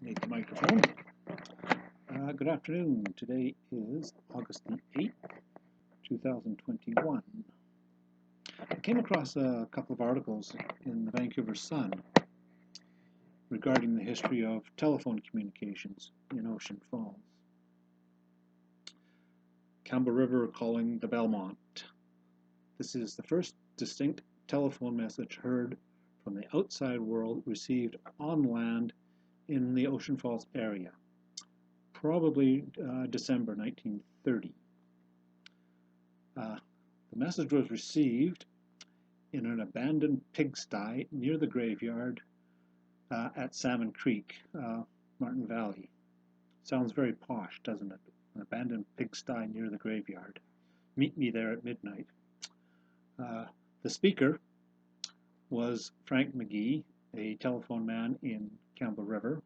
Need the microphone. Good afternoon. Today is August the 8th, 2021. I came across a couple of articles in the Vancouver Sun regarding the history of telephone communications in Ocean Falls. Campbell River calling the Belmont. This is the first distinct telephone message heard from the outside world received on land in the Ocean Falls area, probably December 1930. The message was received in an abandoned pigsty near the graveyard at Salmon Creek, Martin Valley. Sounds very posh, doesn't it? An abandoned pigsty near the graveyard. Meet me there at midnight. The speaker was Frank McGee, a telephone man in Campbell River,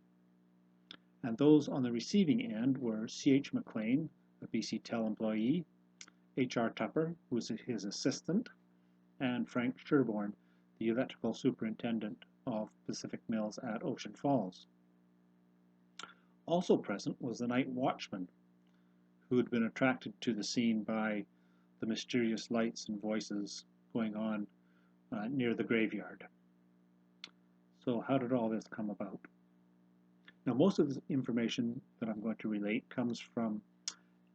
and those on the receiving end were C.H. McLean, a BC Tel employee, H.R. Tupper, who was his assistant, and Frank Sherborne, the electrical superintendent of Pacific Mills at Ocean Falls. Also present was the night watchman, who had been attracted to the scene by the mysterious lights and voices going on near the graveyard. So how did all this come about? Now, most of the information that I'm going to relate comes from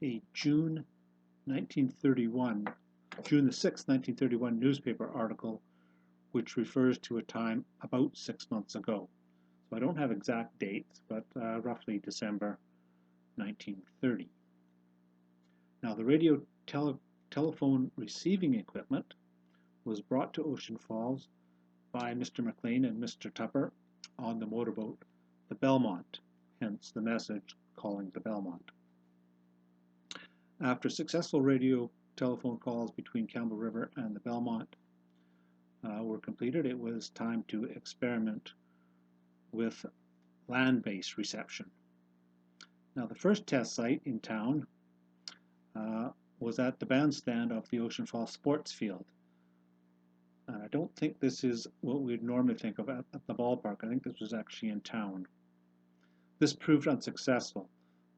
a June the 6th, 1931 newspaper article, which refers to a time about 6 months ago. So I don't have exact dates, but roughly December 1930. Now, the radio telephone receiving equipment was brought to Ocean Falls by Mr. McLean and Mr. Tupper on the motorboat, the Belmont, hence the message calling the Belmont. After successful radio telephone calls between Campbell River and the Belmont were completed, it was time to experiment with land-based reception. Now, the first test site in town was at the bandstand of the Ocean Falls Sports Field. I don't think this is what we'd normally think of at the ballpark. I think this was actually in town. This proved unsuccessful.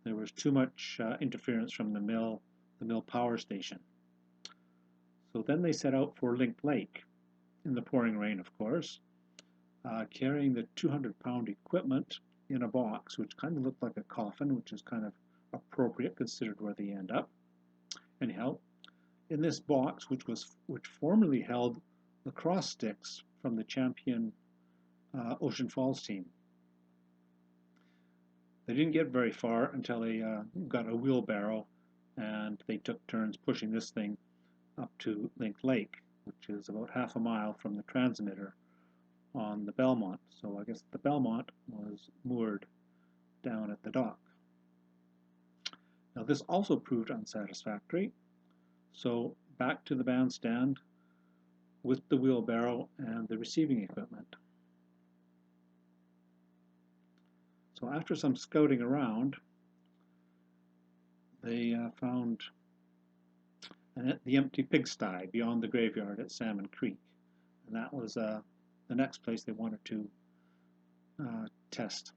There was too much interference from the mill power station. So then they set out for Link Lake, in the pouring rain, of course, carrying the 200-pound equipment in a box, which kind of looked like a coffin, which is kind of appropriate considered where they end up. Anyhow, in this box, which formerly held lacrosse sticks from the champion Ocean Falls team. They didn't get very far until they got a wheelbarrow, and they took turns pushing this thing up to Link Lake, which is about half a mile from the transmitter on the Belmont. So I guess the Belmont was moored down at the dock. Now, this also proved unsatisfactory, so back to the bandstand with the wheelbarrow and the receiving equipment. So after some scouting around, they found the empty pigsty beyond the graveyard at Salmon Creek, and that was the next place they wanted to test.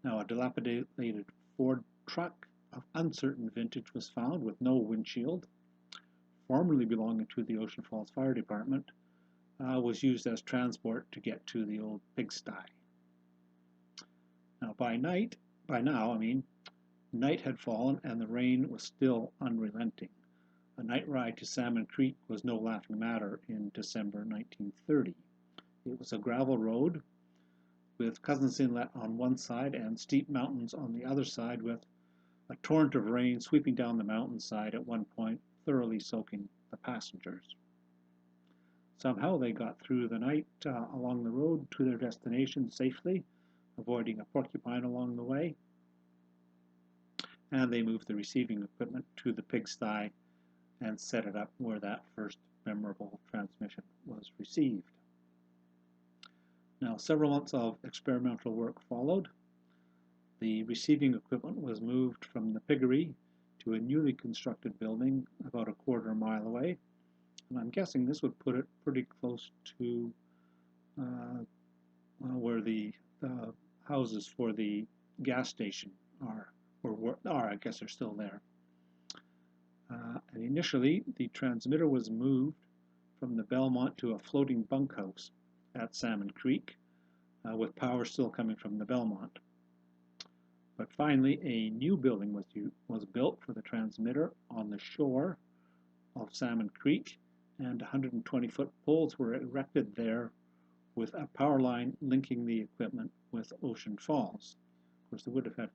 Now, a dilapidated Ford truck of uncertain vintage was found with no windshield, formerly belonging to the Ocean Falls Fire Department, was used as transport to get to the old pigsty. Now, night had fallen and the rain was still unrelenting. A night ride to Salmon Creek was no laughing matter in December 1930. It was a gravel road with Cousins Inlet on one side and steep mountains on the other side, with a torrent of rain sweeping down the mountainside at one point, thoroughly soaking the passengers. Somehow they got through the night along the road to their destination safely, avoiding a porcupine along the way, and they moved the receiving equipment to the pigsty and set it up where that first memorable transmission was received. Now, several months of experimental work followed. The receiving equipment was moved from the piggery to a newly constructed building about a quarter mile away, and I'm guessing this would put it pretty close to where the houses for the gas station are, I guess they're still there. And initially, the transmitter was moved from the Belmont to a floating bunkhouse at Salmon Creek, with power still coming from the Belmont. But finally, a new building was built for the transmitter on the shore of Salmon Creek, and 120-foot poles were erected there with a power line linking the equipment with Ocean Falls. Of course, they would have had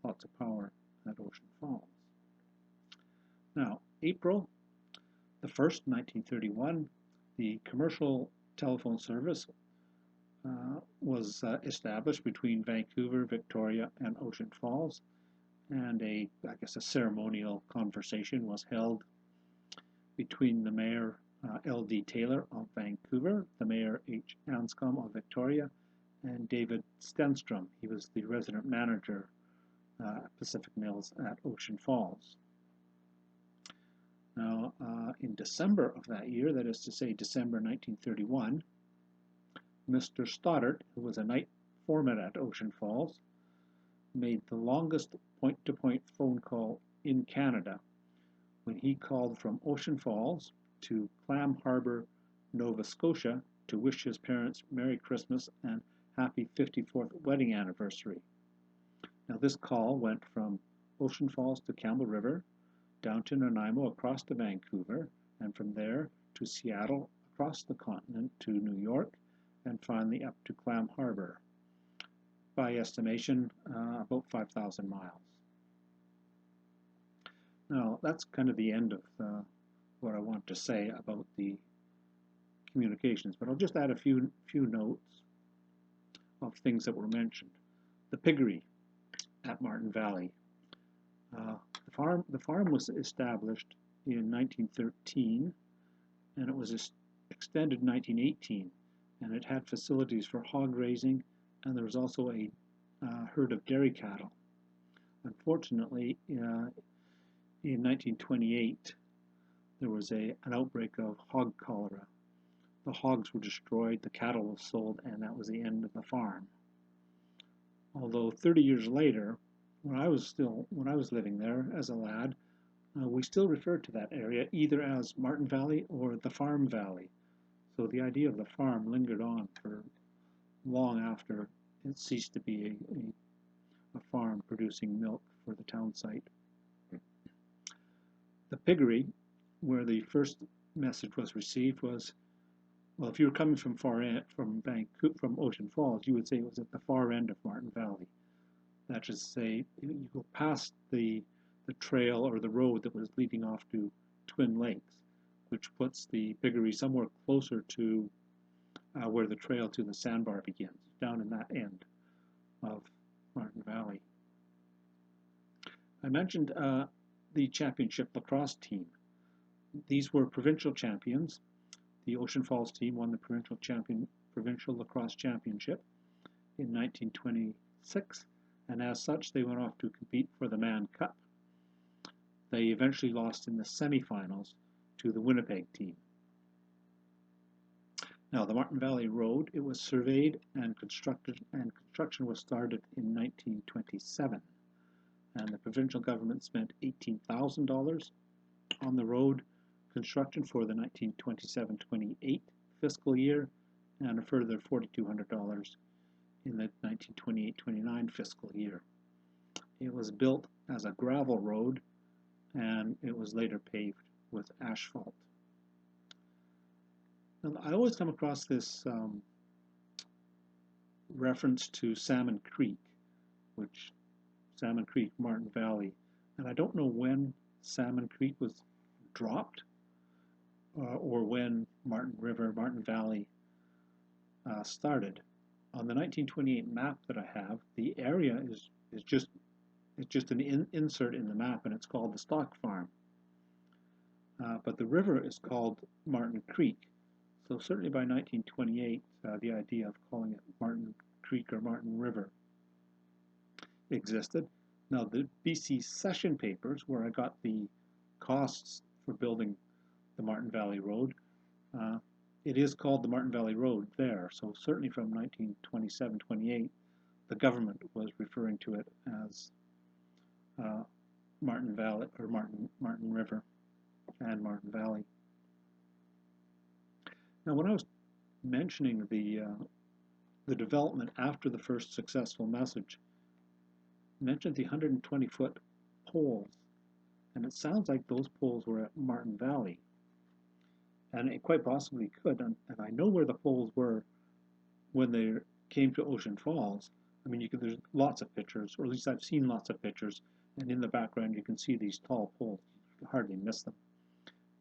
lots of power at Ocean Falls. Now, April the 1st, 1931, the commercial telephone service was established between Vancouver, Victoria, and Ocean Falls, and I guess a ceremonial conversation was held between the Mayor L.D. Taylor of Vancouver, the Mayor H. Anscombe of Victoria, and David Stenstrom. He was the resident manager at Pacific Mills at Ocean Falls. Now, in December of that year, that is to say December 1931, Mr. Stoddart, who was a night foreman at Ocean Falls, made the longest point-to-point phone call in Canada when he called from Ocean Falls to Clam Harbour, Nova Scotia, to wish his parents Merry Christmas and Happy 54th wedding anniversary. Now, this call went from Ocean Falls to Campbell River, down to Nanaimo across to Vancouver, and from there to Seattle, across the continent to New York, and finally up to Clam Harbour. By estimation, about 5,000 miles. Now, that's kind of the end of what I want to say about the communications, but I'll just add a few notes of things that were mentioned. The piggery at Martin Valley. The farm was established in 1913, and it was extended in 1918, and it had facilities for hog raising, and there was also a herd of dairy cattle. Unfortunately, in 1928, there was an outbreak of hog cholera. The hogs were destroyed, the cattle was sold, and that was the end of the farm. Although 30 years later, when I was living there as a lad, we still referred to that area either as Martin Valley or the Farm Valley. So the idea of the farm lingered on for long after it ceased to be a farm producing milk for the town site. The piggery, where the first message was received, was, well, if you were coming from from Ocean Falls, you would say it was at the far end of Martin Valley. That is to say, you go past the trail or the road that was leading off to Twin Lakes, which puts the piggery somewhere closer to where the trail to the sandbar begins, down in that end of Martin Valley. I mentioned the championship lacrosse team. These were provincial champions. The Ocean Falls team won the provincial lacrosse championship in 1926, and as such they went off to compete for the Mann Cup. They eventually lost in the semifinals to the Winnipeg team. Now, the Martin Valley Road, it was surveyed and construction was started in 1927, and the provincial government spent $18,000 on the road construction for the 1927-28 fiscal year, and a further $4,200 in the 1928-29 fiscal year. It was built as a gravel road, and it was later paved with asphalt. Now, I always come across this reference to Salmon Creek, Salmon Creek, Martin Valley, and I don't know when Salmon Creek was dropped or when Martin River, Martin Valley started. On the 1928 map that I have, the area is just an insert in the map, and it's called the Stock Farm. But the river is called Martin Creek. So certainly by 1928, the idea of calling it Martin Creek or Martin River existed. Now, the BC Session Papers, where I got the costs for building the Martin Valley Road, it is called the Martin Valley Road there. So certainly from 1927-28, the government was referring to it as Martin Valley, or Martin River and Martin Valley. Now, when I was mentioning the development after the first successful message, I mentioned the 120-foot poles, and it sounds like those poles were at Martin Valley, and it quite possibly could. And I know where the poles were when they came to Ocean Falls. I mean, there's lots of pictures, or at least I've seen lots of pictures, and in the background you can see these tall poles. You can hardly miss them.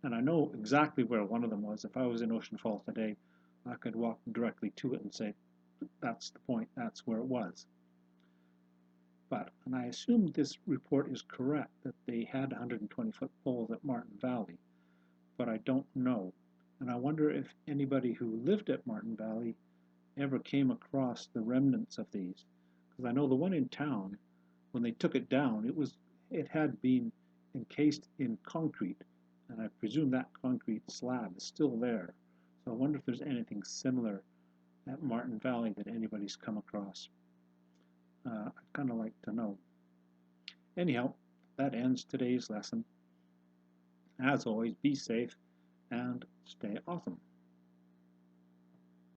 And I know exactly where one of them was. If I was in Ocean Falls today, I could walk directly to it and say, that's the point, that's where it was. But, and I assume this report is correct, that they had 120-foot poles at Martin Valley, but I don't know. And I wonder if anybody who lived at Martin Valley ever came across the remnants of these. Because I know the one in town, when they took it down, it had been encased in concrete, and I presume that concrete slab is still there. So I wonder if there's anything similar at Martin Valley that anybody's come across. I'd kind of like to know. Anyhow, that ends today's lesson. As always, be safe and stay awesome.